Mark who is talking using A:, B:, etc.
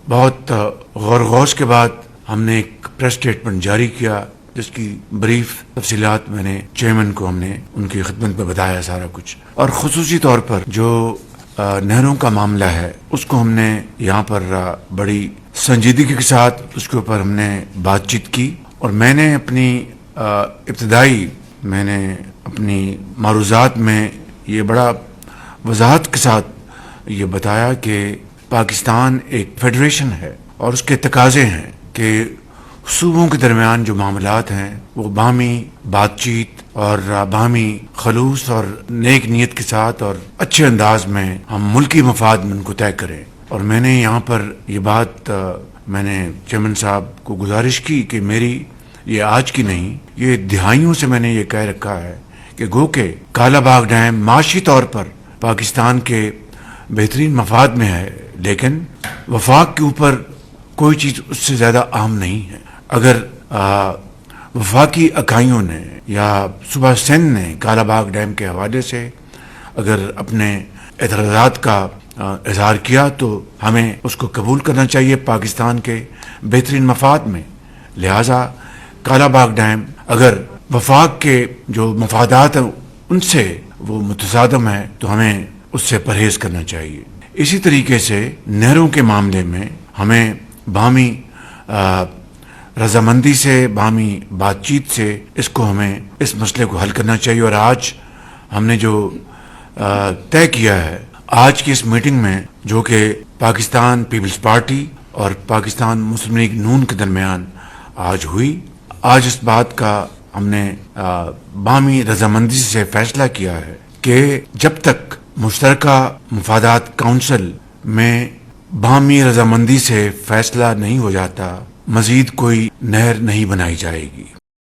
A: بہت غور غوص کے بعد ہم نے ایک پریس اسٹیٹمنٹ جاری کیا جس کی بریف تفصیلات میں نے چیئرمین کو ہم نے ان کی خدمت میں بتایا سارا کچھ، اور خصوصی طور پر جو نہروں کا معاملہ ہے اس کو ہم نے یہاں پر بڑی سنجیدگی کے ساتھ اس کے اوپر ہم نے بات چیت کی، اور میں نے اپنی میں نے اپنی معروضات میں یہ بڑا وضاحت کے ساتھ یہ بتایا کہ پاکستان ایک فیڈریشن ہے اور اس کے تقاضے ہیں کہ صوبوں کے درمیان جو معاملات ہیں وہ باہمی بات چیت اور باہمی خلوص اور نیک نیت کے ساتھ اور اچھے انداز میں ہم ملکی مفاد میں ان کو طے کریں۔ اور میں نے یہاں پر یہ بات میں نے چیئرمین صاحب کو گزارش کی کہ میری یہ آج کی نہیں، یہ دہائیوں سے میں نے یہ کہہ رکھا ہے کہ گو کہ کالا باغ ڈیم معاشی طور پر پاکستان کے بہترین مفاد میں ہے، لیکن وفاق کے اوپر کوئی چیز اس سے زیادہ اہم نہیں ہے۔ اگر وفاقی اکائیوں نے یا صوبہ سندھ نے کالا باغ ڈیم کے حوالے سے اگر اپنے اعتراضات کا اظہار کیا تو ہمیں اس کو قبول کرنا چاہیے پاکستان کے بہترین مفاد میں، لہٰذا کالا باغ ڈیم اگر وفاق کے جو مفادات ہیں ان سے وہ متصادم ہے تو ہمیں اس سے پرہیز کرنا چاہیے۔ اسی طریقے سے نہروں کے معاملے میں ہمیں باہمی رضامندی سے، باہمی بات چیت سے ہمیں اس مسئلے کو حل کرنا چاہیے، اور آج ہم نے جو طے کیا ہے آج کی اس میٹنگ میں، جو کہ پاکستان پیپلز پارٹی اور پاکستان مسلم لیگ نون کے درمیان آج ہوئی، آج اس بات کا ہم نے باہمی رضامندی سے فیصلہ کیا ہے کہ جب تک مشترکہ مفادات کونسل میں باہمی رضامندی سے فیصلہ نہیں ہو جاتا، مزید کوئی نہر نہیں بنائی جائے گی۔